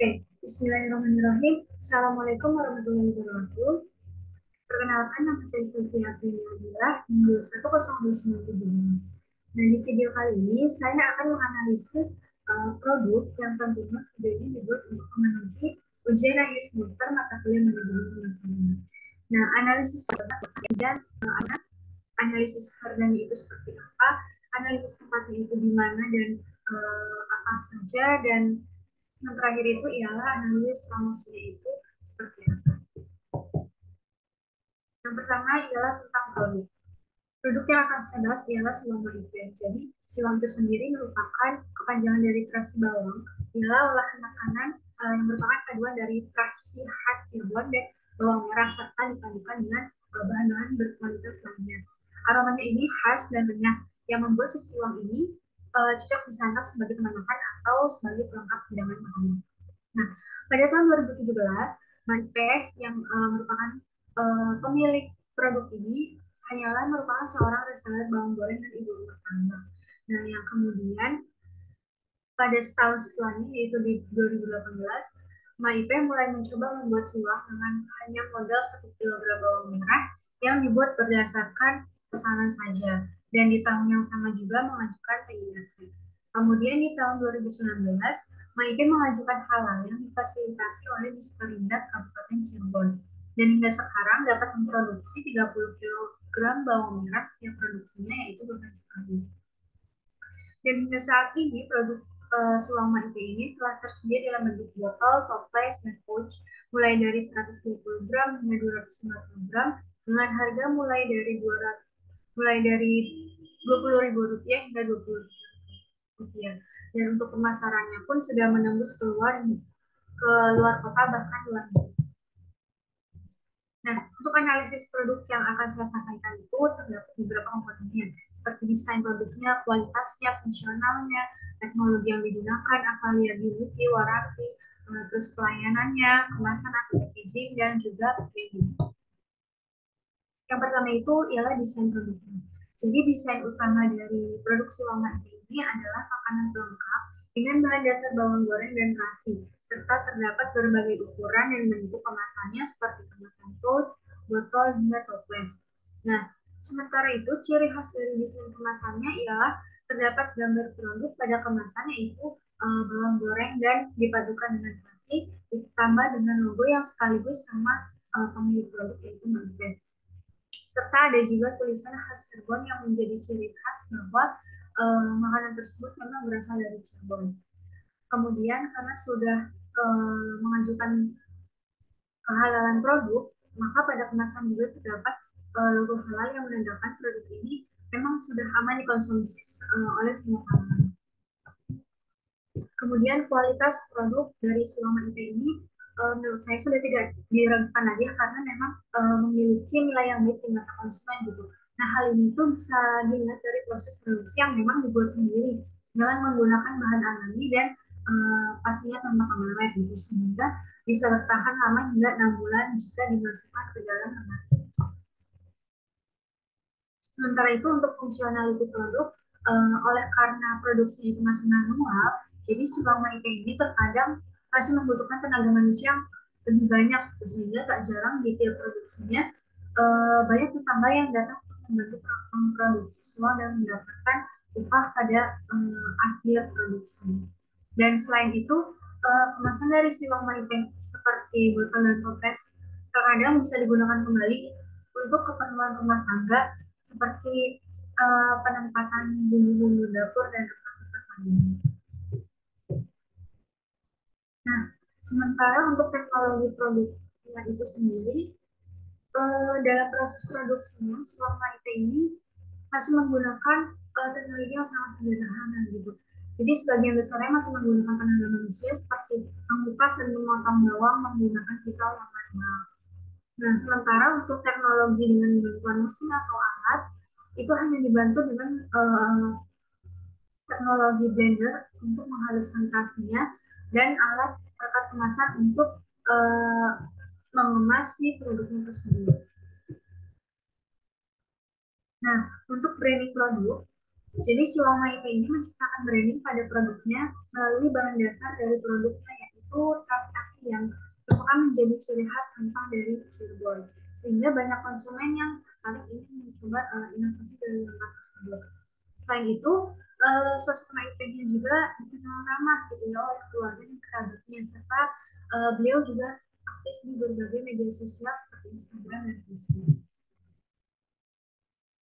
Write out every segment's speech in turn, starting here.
Oke, Bismillahirrahmanirrahim. Assalamualaikum warahmatullahi wabarakatuh. Perkenalkan, nama saya Sylvia Priyadia, NIM 10297. Nah, di video kali ini saya akan menganalisis produk yang tentunya video ini dibuat untuk memenuhi ujian akhir semester mata kuliah manajemen pemasaran. Nah, analisis dan analisis harganya itu seperti apa, analisis tempatnya itu di mana dan apa saja, dan yang terakhir itu ialah analisis promosinya itu seperti apa. Yang pertama ialah tentang produk. Produk yang akan saya bahas ialah siwang Maripen. Jadi, siwang itu sendiri merupakan kepanjangan dari terasi bawang, ialah olahan makanan yang merupakan paduan dari terasi khas Cirebon dan bawang merah serta dipadukan dengan bahan-bahan berkualitas lainnya. Aromanya ini khas dan renyah yang membuat si siwang ini cocok disantap sebagai teman makan atau sebagai pelengkap hidangan makanan. Nah, pada tahun 2017, Manpeh yang merupakan pemilik produk ini hanyalah merupakan seorang reseller bawang goreng dan ibu rumah tangga. Nah, yang kemudian pada setahun setelahnya, yaitu di 2018, Maipeh mulai mencoba membuat siwang dengan hanya modal 1 kilogram bawang merah yang dibuat berdasarkan pesanan saja. Dan di tahun yang sama juga mengajukan PIDP. Kemudian di tahun 2019, Maipeh mengajukan halal yang difasilitasi oleh Disperindak Kabupaten Cirebon. Dan hingga sekarang dapat memproduksi 30 kilogram bawang merah setiap produksinya, yaitu 12 kali. Dan hingga saat ini produk Siwang Maipeh ini telah tersedia dalam bentuk botol, toples, dan pouch mulai dari 120 gram hingga 250 gram dengan harga mulai dari 20.000 rupiah hingga 20 rupiah. Dan untuk pemasarannya pun sudah menembus ke luar kota bahkan luar negeri. Nah, untuk analisis produk yang akan saya sampaikan itu terdapat beberapa komponennya, seperti desain produknya, kualitasnya, fungsionalnya, teknologi yang digunakan, availability, warranty, terus pelayanannya, kemasan atau packaging, dan juga branding. Yang pertama itu ialah desain produknya. Jadi desain utama dari produk Siwang Maipeh ini adalah makanan pelengkap dengan bahan dasar bawang goreng dan terasi, serta terdapat berbagai ukuran dan bentuk kemasannya seperti kemasan pouch, botol, hingga toples. Nah, sementara itu ciri khas dari desain kemasannya ialah terdapat gambar produk pada kemasan yaitu bawang goreng dan dipadukan dengan terasi, ditambah dengan logo yang sekaligus nama pemilik produk yaitu Maipeh. Serta ada juga tulisan khas Cirebon yang menjadi ciri khas bahwa makanan tersebut memang berasal dari Cirebon. Kemudian karena sudah mengajukan kehalalan produk, maka pada kemasan juga terdapat logo halal yang menandakan produk ini memang sudah aman dikonsumsi oleh semua kalangan. Kemudian kualitas produk dari Siwang Maipeh ini menurut saya sudah tidak diragukan lagi karena memang memiliki nilai yang baik di mata konsumen gitu. Nah, hal ini tuh bisa dilihat dari proses produksi yang memang dibuat sendiri dengan menggunakan bahan alami dan pastinya tanpa pengawet gitu, sehingga bisa bertahan lama hingga 6 bulan jika dimasukkan ke dalam kemasan. Sementara itu untuk fungsionality produk, oleh karena produksi itu masih manual, jadi Siwang Maipeh ini terkadang masih membutuhkan tenaga manusia yang lebih banyak, sehingga tak jarang di tiap produksinya banyak tetangga yang datang untuk membantu memproduksi siwang dan mendapatkan upah pada akhir produksi. Dan selain itu, kemasan dari Siwang Maipeh seperti botol dan toples terkadang bisa digunakan kembali untuk keperluan rumah tangga seperti penempatan bumbu-bumbu dapur dan tempat-tempat lainnya. Nah, sementara untuk teknologi produknya itu sendiri, dalam proses produksinya, Siwang Maipeh ini masih menggunakan teknologi yang sangat sederhana gitu. Jadi sebagian besarnya masih menggunakan tenaga manusia seperti mengupas dan memotong bawang menggunakan pisau yang manual. Nah, sementara untuk teknologi dengan bantuan mesin atau alat, itu hanya dibantu dengan teknologi blender untuk menghaluskan terasinya dan alat perangkat kemasan untuk mengemas si produknya tersebut. Nah, untuk branding produk, jadi Siwang Maipeh ini menciptakan branding pada produknya melalui bahan dasar dari produknya yaitu itu transaksi yang merupakan menjadi ciri khas tampang dari Cirebon. Sehingga banyak konsumen yang tertarik ingin mencoba inovasi dari lembaga tersebut. Selain itu, sosok Maipenya juga dikenal ramah gitu ya oleh keluarga dan kerabatnya, serta beliau juga aktif di berbagai media sosial seperti Instagram dan Facebook.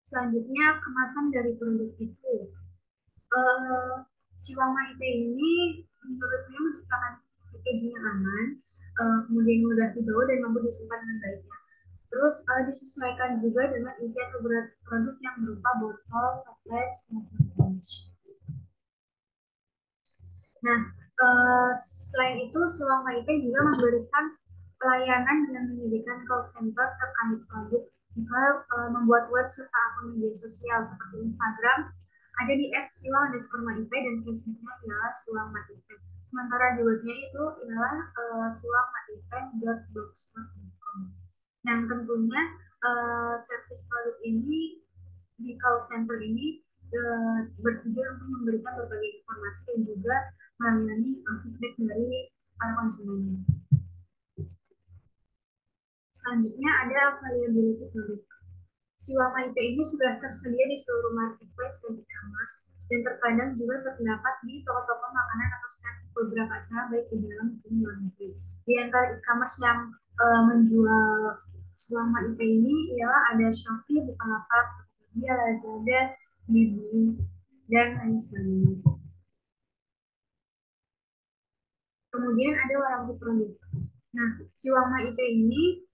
Selanjutnya, kemasan dari produk itu. Siwang Maite ini menurut saya menciptakan packaging yang aman, kemudian mudah dibawa dan mampu disimpan dengan baik. Terus disesuaikan juga dengan isian beberapa produk yang berupa botol, toples, maupun pouch. Nah, selain itu, Siwang IT juga memberikan pelayanan yang menyediakan call center terkait produk, juga membuat web serta akun media sosial seperti Instagram ada di @siwang_maip dan Facebooknya ialah siwang_maip. Sementara di webnya itu ialah siwang_maip.blogspot.com. Yang tentunya servis produk ini di call center ini bertujuan untuk memberikan berbagai informasi dan juga melayani feedback dari para konsumen. Selanjutnya ada availability produk. Siwang IP ini sudah tersedia di seluruh marketplace dan e-commerce dan terkadang juga terdapat di toko-toko makanan atau snack beberapa acara baik di dalam maupun di luar negeri. Di antara e-commerce yang menjual Siwang IP ini ialah ada Shopee, Bukalapak, Tokopedia, Lazada, Blibli, dan lain sebagainya. Kemudian ada waranti produk. Nah, Siwang IP ini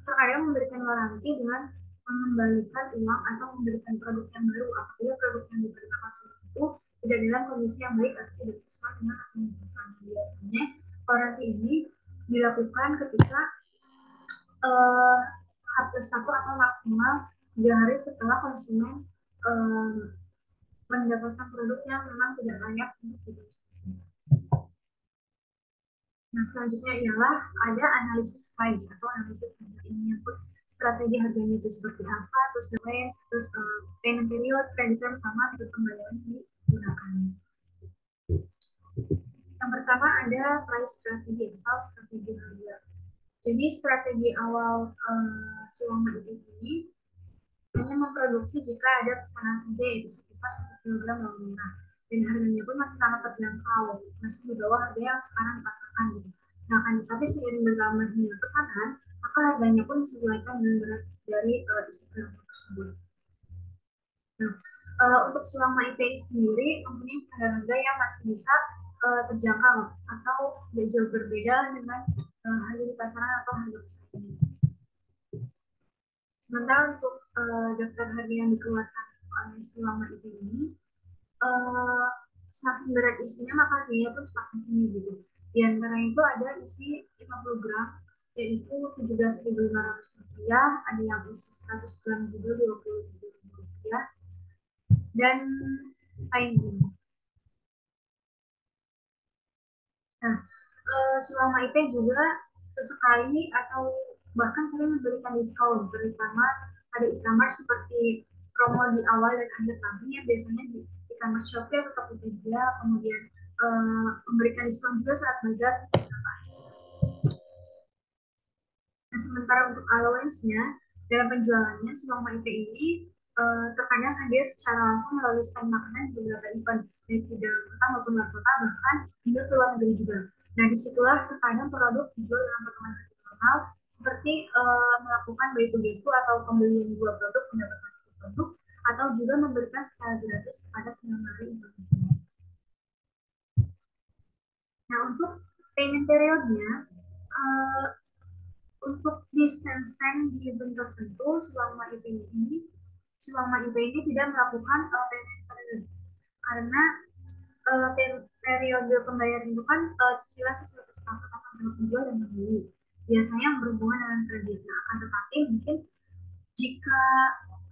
terkadang memberikan waranti dengan mengembalikan uang atau memberikan produk yang baru apabila produk yang diterima konsumen itu tidak dalam kondisi yang baik atau tidak sesuai dengan apa yang dipesannya. Biasanya waranti ini dilakukan ketika H+1 atau maksimal 3 hari setelah konsumen mendapatkan produk yang memang tidak layak untuk dikonsumsi. Nah, selanjutnya ialah ada analisis price atau analisis harga. Ini menyangkut strategi harganya itu seperti apa, terus the range, terus payment period, credit term, sama metode pembayaran yang digunakan. Yang pertama ada price strategi atau strategi harga. Jadi strategi awal Siwang ini hanya memproduksi jika ada pesanan saja, yaitu sekitar 1 kg bawang merah. Dan harganya pun masih sangat terjangkau, masih di bawah harga yang sekarang dipasarkan. Gitu. Nah, kan, tapi seiring bertambahnya pesanan, maka harganya pun disesuaikan dengan berat dari isi produk tersebut. Nah, untuk Siwang IP sendiri mempunyai standar harga yang masih bisa terjangkau atau tidak jauh berbeda dengan harga di pasaran atau harga pesanan. Sementara untuk daftar harga yang dikeluarkan oleh Siwang IP ini, semakin berat isinya maka harganya pun semakin tinggi gitu. Di antara itu ada isi 50 gram yaitu Rp17.500, ada yang isi 100 gram juga Rp27.000 dan lain-lain. Nah, Siwang IP juga sesekali atau bahkan sering memberikan diskon, terutama ada e-commerce seperti promo di awal dan akhir tahun ya, biasanya di e-commerce Shopee atau Tokopedia, kemudian memberikan diskon juga saat bazar. Nah, sementara untuk allowance-nya dalam penjualannya, Siwang IP ini terkadang hadir secara langsung melalui stand makanan di beberapa event, baik di dalam kota maupun luar kota, bahkan hingga ke luar negeri juga. Nah, disitulah terkadang produk dijual dengan potongan harga normal, seperti melakukan buy to get atau pembelian 2 produk mendapatkan 1 produk, atau juga memberikan secara gratis kepada penggemar Indonesia. Nah, untuk payment periodnya, untuk di stand-stand di event tertentu, Siwang IP ini tidak melakukan payment period karena periode pembayaran itu kan cicilan sesuai kesepakatan antara penjual dan pembeli. Biasanya berhubungan dengan kredit. Nah, akan tetapi mungkin jika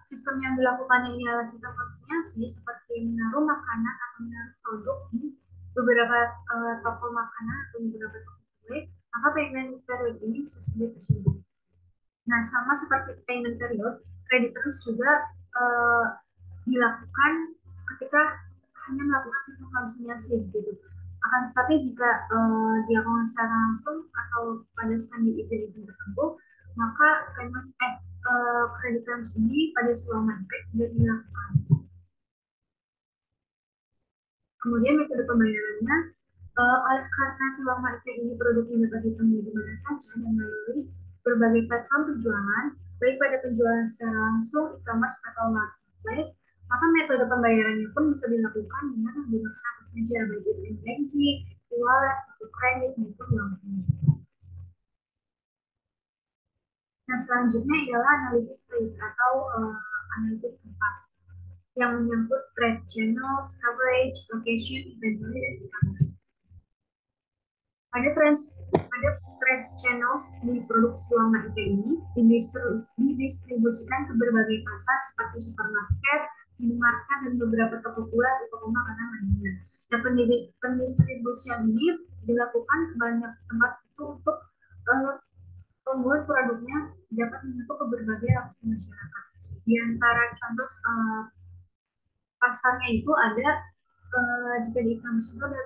sistem yang dilakukannya ialah sistem konsinyasi seperti menaruh makanan atau menaruh produk di beberapa toko makanan atau beberapa toko kue, maka payment period ini bisa saja terjadi. Nah, sama seperti payment period, credit terus juga dilakukan ketika hanya melakukan sistem konsinyasi gitu. Akan tetapi jika dilakukan secara langsung atau pada stand di event-event tertentu, maka credit terms ini pada sebuah market tidak dilakukan. Kemudian metode pembayarannya, oleh karena sebuah market ini produknya dapat ditemui di mana saja dan melalui berbagai platform penjualan, baik pada penjualan secara langsung, e-commerce atau marketplace, maka metode pembayarannya pun bisa dilakukan dengan menggunakan apa saja, baik itu banking, e-wallet, atau kredit, maupun uang tunai. Nah, selanjutnya ialah analisis place atau analisis tempat yang menyangkut trade channels, coverage, location, inventory, dan e-commerce. Ada trade channels di produk Sulama IT ini didistribusikan ke berbagai pasar seperti supermarket, minimarket, dan beberapa toko kue atau toko makanan lainnya. Nah, pendistribusian ini dilakukan ke banyak tempat itu untuk membuat produknya dapat menyentuh ke berbagai lapisan masyarakat. Di antara contoh pasarnya itu ada jika di e-commerce itu ada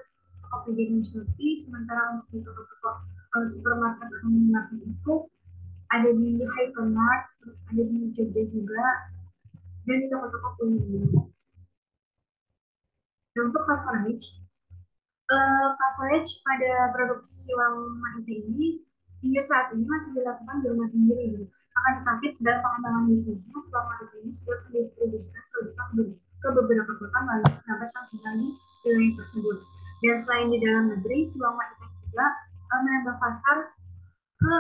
Tokopedia dan Shopee, sementara untuk di toko-toko supermarket atau minimarket itu ada di Hypermart, terus ada di Jogja juga, dan di toko-toko kuliner. Dan untuk coverage pada produksi uang Mahita ini hingga saat ini masih dilakukan di rumah sendiri. Gitu. Akan tetapi dalam pengembangan bisnisnya, Uang Mahita ini sudah mendistribusikan produk ke beberapa kota melalui kerabat yang tinggal di wilayah tersebut. Dan selain di dalam negeri, Uang Mahita juga menambah pasar ke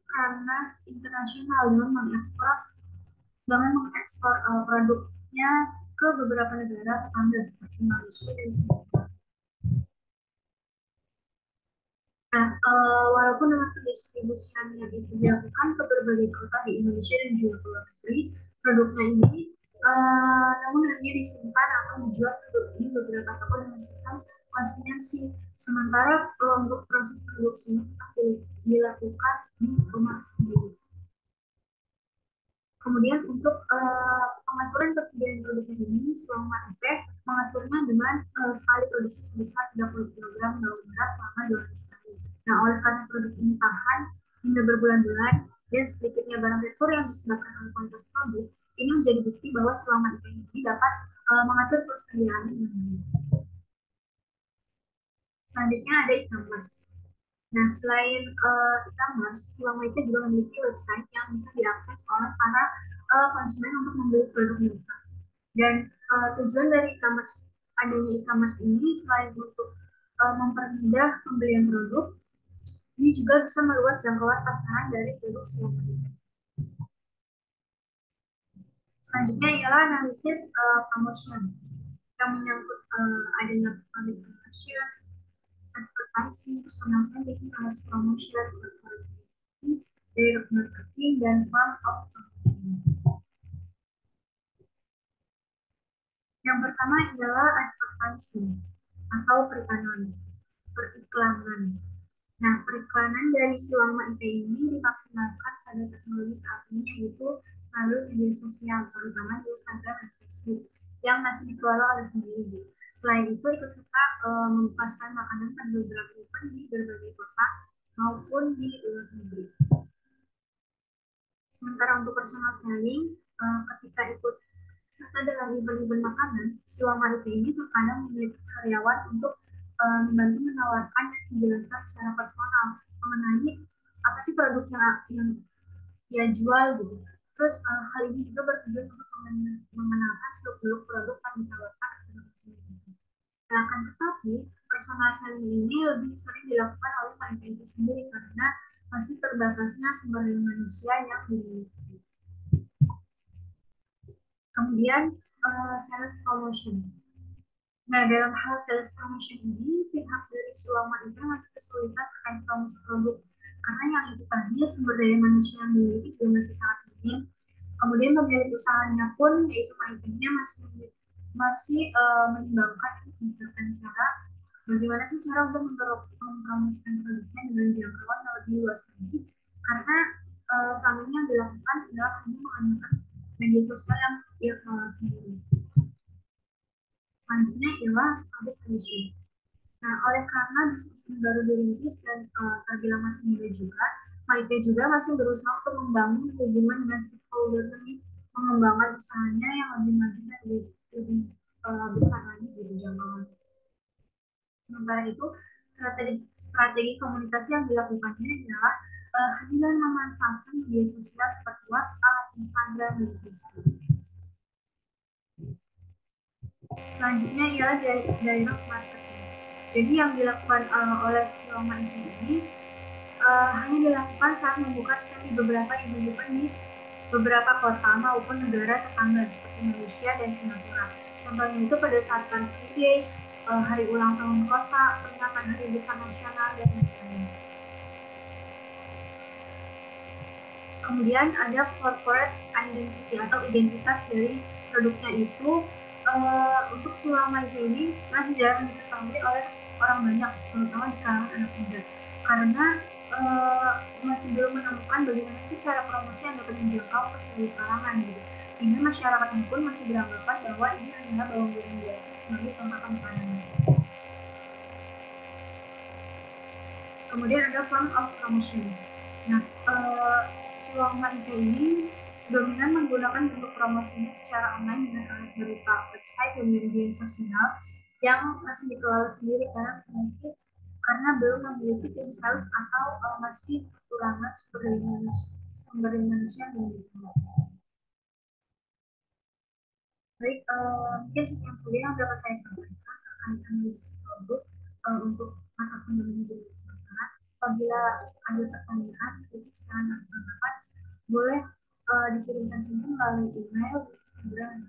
ranah internasional dengan mengekspor produknya ke beberapa negara tetangga seperti Malaysia dan Singapura. Nah, walaupun dengan pendistribusian yang itu dilakukan ke berbagai kota di Indonesia dan juga ke luar negeri, produknya ini namun hanya disimpan atau dijual di beberapa toko dengan sistem konsistensi. Sementara untuk proses produksinya tetap dilakukan di rumah sendiri. Kemudian untuk pengaturan persediaan produknya ini, Sulama IP mengaturnya dengan sekali produksi sebesar 30 kg bawang merah selama 2 hari. Nah, oleh karena produk ini tahan hingga berbulan-bulan dan sedikitnya barang retur yang disebabkan oleh kualitas produk, ini menjadi bukti bahwa Sulama IP ini dapat mengatur persediaan dengan baik. Selanjutnya ada e-commerce. Nah, selain e-commerce, Sulama IP juga memiliki website yang bisa diakses oleh para konsumen untuk membeli produk mereka. Dan tujuan dari adanya e-commerce ini selain untuk mempermudah pembelian produk, ini juga bisa meluas jangkauan pasaran dari produk Sulama. Selanjutnya ialah analisis promotion yang menyangkut adanya public promotion, advertising, personal selling, sales promotion, direct marketing, dan form of marketing. Yang pertama ialah advertising atau periklanan. Nah, periklanan dari Sulama IT ini dimaksimalkan pada teknologi saat ini, yaitu melalui media sosial, terutama di Instagram dan Facebook, yang masih dikelola oleh sendiri. Selain itu, ikut serta melepaskan makanan pada beberapa event di berbagai kota maupun di luar negeri. Sementara untuk personal selling, ketika ikut serta dalam event-event makanan, Sulama IT ini terkadang memiliki karyawan untuk membantu menawarkan dan menjelaskan secara personal mengenai apa sih produk yang ia jual gitu. Terus hal ini juga bertujuan untuk mengenalkan seluk-beluk produk yang ditawarkan kepada konsumen. Nah, akan tetapi personal selling ini lebih sering dilakukan oleh mereka itu sendiri karena masih terbatasnya sumber daya manusia yang dimiliki. Kemudian sales promotion. Nah, dalam hal sales promotion ini, pihak dari Sulama itu masih kesulitan terkait promosi produk. Karena yang itu tadi, sumber daya manusia yang dimiliki juga masih sangat minim. Kemudian pemilik usahanya pun, yaitu marketingnya masih menimbangkan kebijakan cara bagaimana sih cara untuk mempromosikan produknya dengan jangkauan yang lebih luas lagi. Karena selama ini yang dilakukan adalah hanya menggunakan media sosial yang ia kelola sendiri. Selanjutnya ialah public relation. Nah, oleh karena bisnis ini baru dirintis dan terbilang masih muda juga, MyPay juga masih berusaha untuk membangun hubungan dengan stakeholder ini, mengembangkan usahanya yang lebih maju dan lebih besar lagi gitu jangkauan. Sementara itu, strategi komunikasi yang dilakukannya adalah dengan memanfaatkan media sosial seperti WhatsApp, Instagram, dan Facebook. Selanjutnya ialah direct marketing. Jadi yang dilakukan oleh Xiaomi ini hanya dilakukan saat membuka stand di beberapa event di beberapa kota maupun negara tetangga seperti Malaysia dan Singapura. Contohnya itu pada saat Car Free Day, hari ulang tahun kota, peringatan hari besar nasional, dan lain-lain. Kemudian ada corporate identity atau identitas dari produknya itu untuk selama ini masih jarang diketahui oleh orang banyak, terutama di kalangan anak muda, karena masih belum menemukan bagaimana sih cara promosi yang dapat menjangkau ke seluruh kalangan gitu. Sehingga masyarakat pun masih beranggapan bahwa ini adalah bawang goreng biasa sebagai pemakan makanan. Kemudian ada form of promotion. Nah, selama ini dominan menggunakan bentuk promosinya secara online dengan alat berupa website dan media sosial yang masih dikelola sendiri karena mungkin karena belum memiliki tim sales atau masih kekurangan sumber daya manusia yang dibutuhkan. Baik, mungkin sekian saja yang dapat saya sampaikan terkait analisis produk untuk mata kuliah manajemen pemasaran. Apabila ada pertanyaan, kritik, saran, atau tanggapan, boleh dikirimkan saja melalui email, Instagram,